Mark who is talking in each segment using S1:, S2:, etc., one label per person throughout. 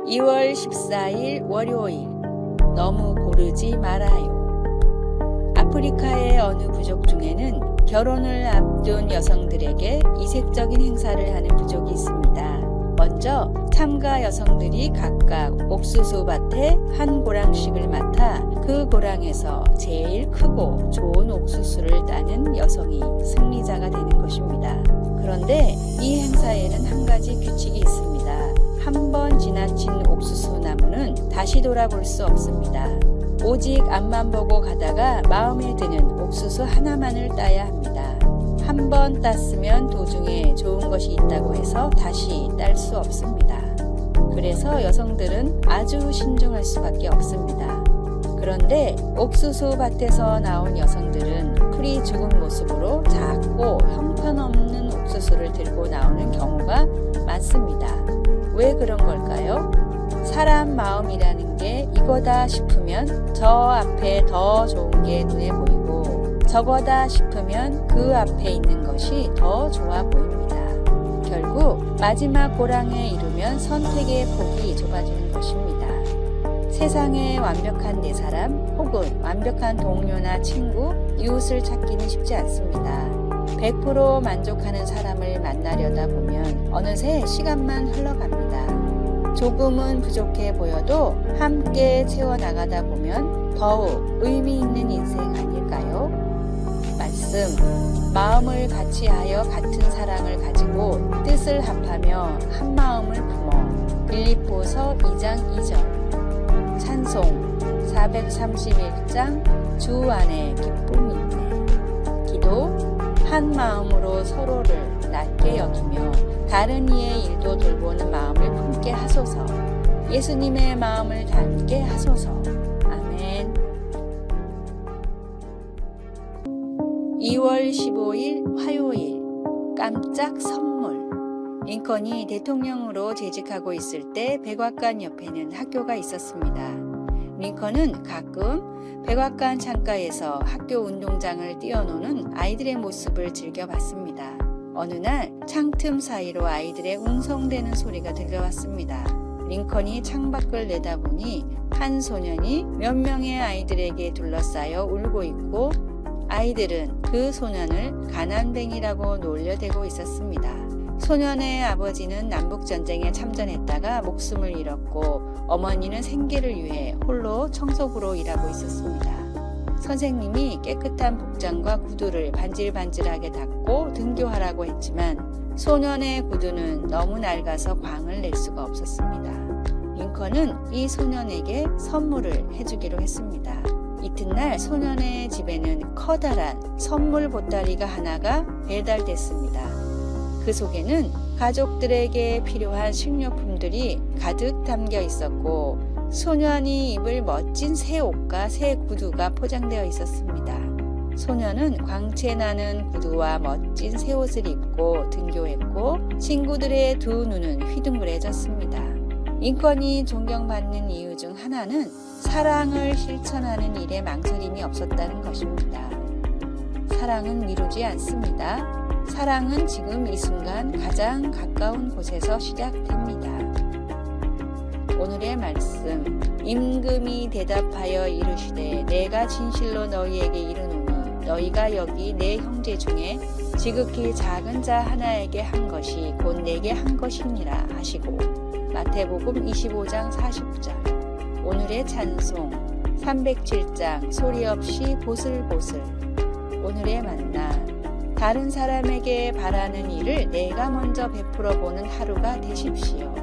S1: 2월 14일 월요일. 너무 고르지 말아요. 아프리카의 어느 부족 중에는 결혼을 앞둔 여성들에게 이색적인 행사를 하는 부족이 있습니다. 먼저 참가 여성들이 각각 옥수수 밭에 한 고랑씩을 맡아 그 고랑에서 제일 크고 좋은 옥수수를 따는 여성이 승리자가 되는 것입니다. 그런데 이 행사에는 한 가지 규칙이 있습니다. 한 번 지나친 옥수수 나무는 다시 돌아볼 수 없습니다. 오직 앞만 보고 가다가 마음에 드는 옥수수 하나만을 따야 합니다. 한 번 땄으면 도중에 좋은 것이 있다고 해서 다시 딸 수 없습니다. 그래서 여성들은 아주 신중할 수밖에 없습니다. 그런데 옥수수 밭에서 나온 여성들은 풀이 죽은 모습으로 작고 형편없는 옥수수를 들고 나오는 경우가 많습니다. 왜 그런 걸까요? 사람 마음이라는 게 이거다 싶으면 저 앞에 더 좋은 게 눈에 보이고 저거다 싶으면 그 앞에 있는 것이 더 좋아 보입니다. 결국 마지막 고랑에 이르면 선택의 폭이 좁아지는 것입니다. 세상에 완벽한 내 사람 혹은 완벽한 동료나 친구, 이웃을 찾기는 쉽지 않습니다. 100% 만족하는 사람을 만나려다 보면 어느새 시간만 흘러갑니다. 조금은 부족해 보여도 함께 채워나가다 보면 더욱 의미 있는 인생 아닐까요? 말씀, 마음을 같이하여 같은 사랑을 가지고 뜻을 합하며 한 마음을 품어. 빌립보서 2장 2절. 찬송 431장 주 안에 기쁨이 있네. 기도, 한 마음으로 서로를 낮게 여기며 다른 이의 일도 돌보는 마음을 품게 하소서. 예수님의 마음을 닮게 하소서. 아멘. 2월 15일 화요일. 깜짝 선물. 링컨이 대통령으로 재직하고 있을 때 백악관 옆에는 학교가 있었습니다. 링컨은 가끔 백악관 창가에서 학교 운동장을 뛰어노는 아이들의 모습을 즐겨봤습니다. 어느 날 창틈 사이로 아이들의 웅성대는 소리가 들려왔습니다. 링컨이 창밖을 내다보니 한 소년이 몇 명의 아이들에게 둘러싸여 울고 있고 아이들은 그 소년을 가난뱅이라고 놀려대고 있었습니다. 소년의 아버지는 남북전쟁에 참전했다가 목숨을 잃었고 어머니는 생계를 위해 홀로 청소부로 일하고 있었습니다. 선생님이 깨끗한 복장과 구두를 반질반질하게 닦고 등교하라고 했지만 소년의 구두는 너무 낡아서 광을 낼 수가 없었습니다. 링컨은 이 소년에게 선물을 해주기로 했습니다. 이튿날 소년의 집에는 커다란 선물 보따리가 하나가 배달됐습니다. 그 속에는 가족들에게 필요한 식료품들이 가득 담겨 있었고 소년이 입을 멋진 새 옷과 새 구두가 포장되어 있었습니다. 소년은 광채나는 구두와 멋진 새 옷을 입고 등교했고 친구들의 두 눈은 휘둥그레졌습니다. 링컨이 존경받는 이유 중 하나는 사랑을 실천하는 일에 망설임이 없었다는 것입니다. 사랑은 미루지 않습니다. 사랑은 지금 이 순간 가장 가까운 곳에서 시작됩니다. 오늘의 말씀. 임금이 대답하여 이르시되 내가 진실로 너희에게 이르노니 너희가 여기 내 형제 중에 지극히 작은 자 하나에게 한 것이 곧 내게 한 것이니라 하시고. 마태복음 25장 40절. 오늘의 찬송 307장 소리 없이 보슬보슬. 오늘의 만나. 다른 사람에게 바라는 일을 내가 먼저 베풀어 보는 하루가 되십시오.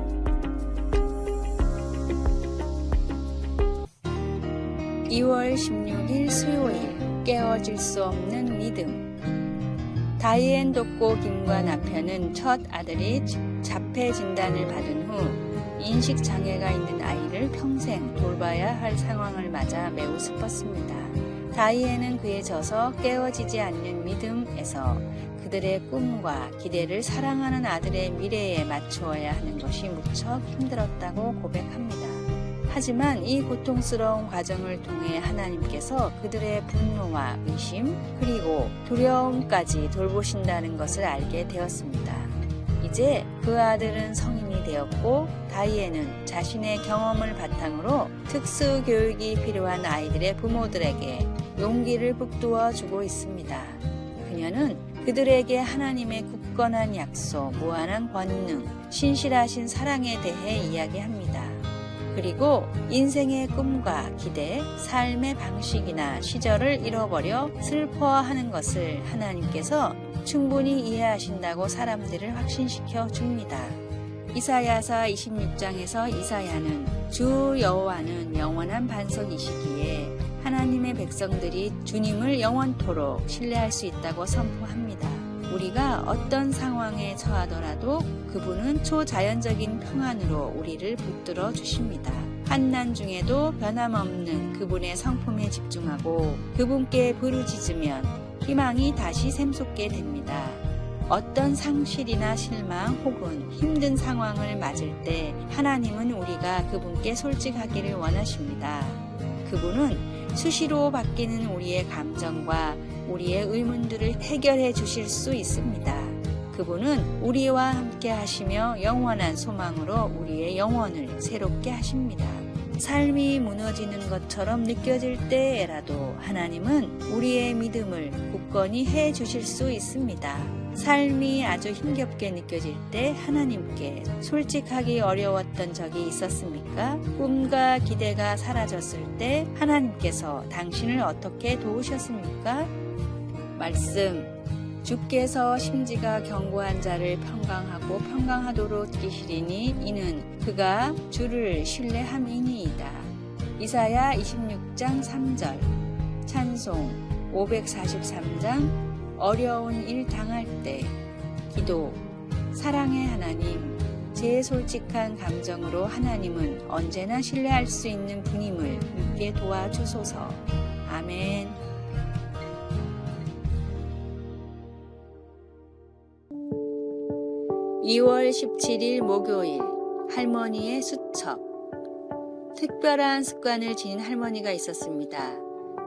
S1: (2월 16일) 수요일. 깨어질 수 없는 믿음. 다이앤 독고 김과 남편은 첫 아들이 자폐 진단을 받은 후 인식장애가 있는 아이를 평생 돌봐야 할 상황을 맞아 매우 슬펐습니다. 다이앤은 그에 져서 깨어지지 않는 믿음에서 그들의 꿈과 기대를 사랑하는 아들의 미래에 맞추어야 하는 것이 무척 힘들었다고 고백합니다. 하지만 이 고통스러운 과정을 통해 하나님께서 그들의 분노와 의심 그리고 두려움까지 돌보신다는 것을 알게 되었습니다. 이제 그 아들은 성인이 상황이 되었고 다이앤은 자신의 경험을 바탕으로 특수 교육이 필요한 아이들의 부모들에게 용기를 북돋워 주고 있습니다. 그녀는 그들에게 하나님의 굳건한 약속, 무한한 권능, 신실하신 사랑에 대해 이야기합니다. 그리고 인생의 꿈과 기대, 삶의 방식이나 시절을 잃어버려 슬퍼하는 것을 하나님께서 충분히 이해하신다고 사람들을 확신시켜 줍니다. 이사야서 26장에서 이사야는 주 여호와는 영원한 반석이시기에 하나님의 백성들이 주님을 영원토록 신뢰할 수 있다고 선포합니다. 우리가 어떤 상황에 처하더라도 그분은 초자연적인 평안으로 우리를 붙들어 주십니다. 환난 중에도 변함없는 그분의 성품에 집중하고 그분께 부르짖으면 희망이 다시 샘솟게 됩니다. 어떤 상실이나 실망 혹은 힘든 상황을 맞을 때 하나님은 우리가 그분께 솔직하기를 원하십니다. 그분은 수시로 바뀌는 우리의 감정과 우리의 의문들을 해결해 주실 수 있습니다. 그분은 우리와 함께 하시며 영원한 소망으로 우리의 영혼을 새롭게 하십니다. 삶이 무너지는 것처럼 느껴질 때에라도 하나님은 우리의 믿음을 굳건히 해 주실 수 있습니다. 삶이 아주 힘겹게 느껴질 때 하나님께 솔직하기 어려웠던 적이 있었습니까? 꿈과 기대가 사라졌을 때 하나님께서 당신을 어떻게 도우셨습니까? 말씀, 주께서 심지가 견고한 자를 평강하고 평강하도록 이시리니 이는 그가 주를 신뢰함이니이다. 이사야 26장 3절, 찬송 543장 어려운 일 당할 때 기도, 사랑의 하나님, 제 솔직한 감정으로 하나님은 언제나 신뢰할 수 있는 분임을 믿게 도와주소서. 아멘. (2월 17일) 목요일, 할머니의 수첩. 특별한 습관을 지닌 할머니가 있었습니다.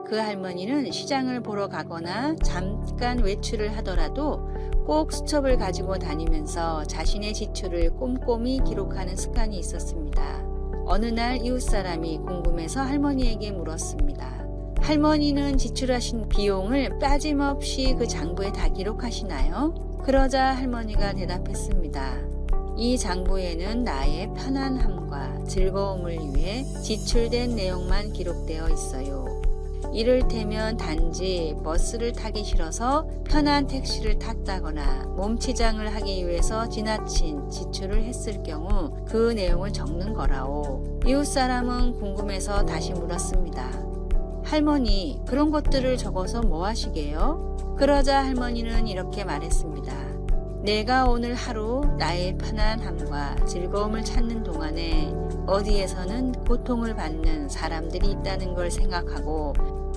S1: 그 할머니는 시장을 보러 가거나 잠깐 외출을 하더라도 꼭 수첩을 가지고 다니면서 자신의 지출을 꼼꼼히 기록하는 습관이 있었습니다. 어느 날 이웃 사람이 궁금해서 할머니에게 물었습니다. 할머니는 지출하신 비용을 빠짐없이 그 장부에 다 기록하시나요? 그러자 할머니가 대답했습니다. 이 장부에는 나의 편안함과 즐거움을 위해 지출된 내용만 기록되어 있어요. 이를테면 단지 버스를 타기 싫어서 편한 택시를 탔다거나 몸치장을 하기 위해서 지나친 지출을 했을 경우 그 내용을 적는 거라오. 이웃 사람은 궁금해서 다시 물었습니다. 할머니, 그런 것들을 적어서 뭐 하시게요? 그러자 할머니는 이렇게 말했습니다. 내가 오늘 하루 나의 편안함과 즐거움을 찾는 동안에 어디에서는 고통을 받는 사람들이 있다는 걸 생각하고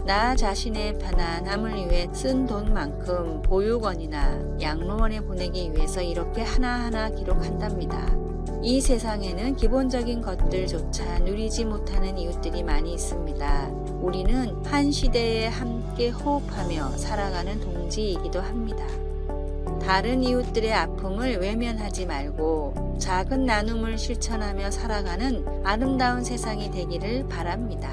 S1: 나 자신의 편안함을 위해 쓴 돈만큼 보육원이나 양로원에 보내기 위해서 이렇게 하나하나 기록한답니다. 이 세상에는 기본적인 것들조차 누리지 못하는 이웃들이 많이 있습니다. 우리는 한 시대에 함께 호흡하며 살아가는 동지이기도 합니다. 다른 이웃들의 아픔을 외면하지 말고 작은 나눔을 실천하며 살아가는 아름다운 세상이 되기를 바랍니다.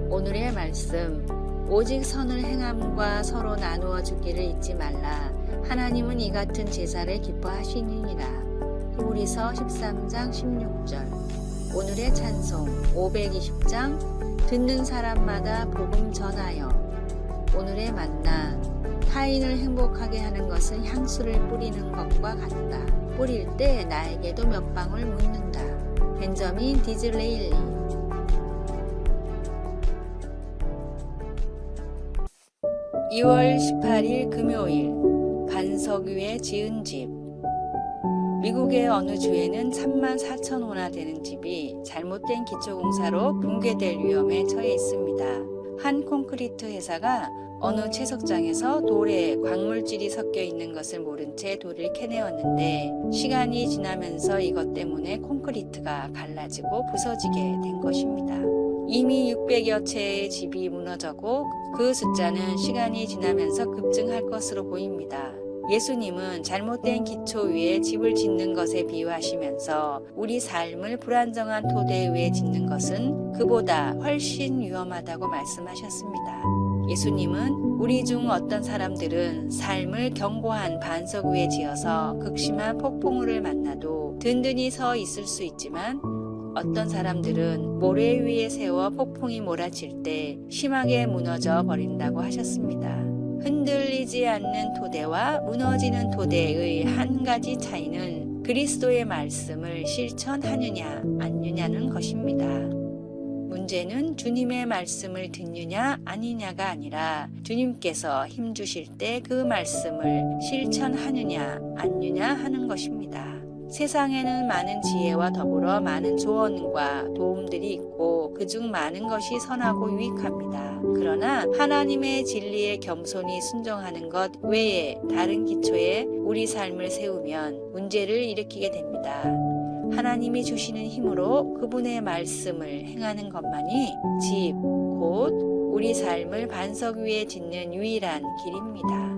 S1: 오늘의 말씀, 오직 선을 행함과 서로 나누어 주기를 잊지 말라. 하나님은 이 같은 제사를 기뻐하시느니라. 히브리서 13장 16절. 오늘의 찬송 520장, 듣는 사람마다 복음 전하여. 오늘의 만나, 타인을 행복하게 하는 것은 향수를 뿌리는 것과 같다. 뿌릴 때 나에게도 몇 방울 묻는다. 벤저민 디즐레일리. (2월 18일) 금요일, 반석 위에 지은 집. 미국의 어느 주에는 34,000호나 되는 집이 잘못된 기초공사로 붕괴될 위험에 처해 있습니다. 한 콘크리트 회사가 어느 채석장에서 돌에 광물질이 섞여 있는 것을 모른 채 돌을 캐내었는데 시간이 지나면서 이것 때문에 콘크리트가 갈라지고 부서지게 된 것입니다. 이미 600여 채의 집이 무너졌고 그 숫자는 시간이 지나면서 급증할 것으로 보입니다. 예수님은 잘못된 기초 위에 집을 짓는 것에 비유하시면서 우리 삶을 불안정한 토대 위에 짓는 것은 그보다 훨씬 위험하다고 말씀하셨습니다. 예수님은 우리 중 어떤 사람들은 삶을 견고한 반석 위에 지어서 극심한 폭풍우를 만나도 든든히 서 있을 수 있지만 어떤 사람들은 모래 위에 세워 폭풍이 몰아칠 때 심하게 무너져 버린다고 하셨습니다. 흔들리지 않는 토대와 무너지는 토대의 한 가지 차이는 그리스도의 말씀을 실천하느냐 아니냐는 것입니다. 문제는 주님의 말씀을 듣느냐 아니냐가 아니라 주님께서 힘주실 때 그 말씀을 실천하느냐 아니냐 하는 것입니다. 세상에는 많은 지혜와 더불어 많은 조언과 도움들이 있고 그중 많은 것이 선하고 유익합니다. 그러나 하나님의 진리에 겸손히 순종하는 것 외에 다른 기초에 우리 삶을 세우면 문제를 일으키게 됩니다. 하나님이 주시는 힘으로 그분의 말씀을 행하는 것만이 집, 곧 우리 삶을 반석 위에 짓는 유일한 길입니다.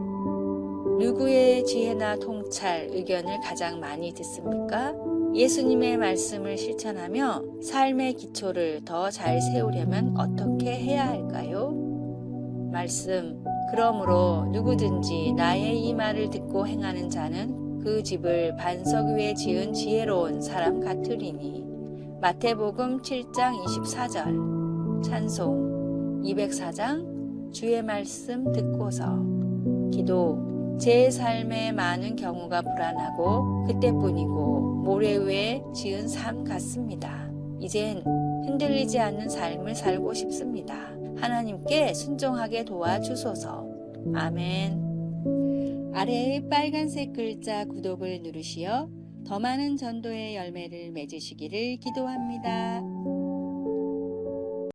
S1: 누구의 지혜나 통찰, 의견을 가장 많이 듣습니까? 예수님의 말씀을 실천하며 삶의 기초를 더 잘 세우려면 어떻게 해야 할까요? 말씀, 그러므로 누구든지 나의 이 말을 듣고 행하는 자는 그 집을 반석 위에 지은 지혜로운 사람 같으리니. 마태복음 7장 24절. 찬송 204장 주의 말씀 듣고서. 기도. 제 삶의 많은 경우가 불안하고 그때뿐이고 모래 위에 지은 삶 같습니다. 이젠 흔들리지 않는 삶을 살고 싶습니다. 하나님께 순종하게 도와주소서. 아멘. 아래의 빨간색 글자 구독을 누르시어 더 많은 전도의 열매를 맺으시기를 기도합니다.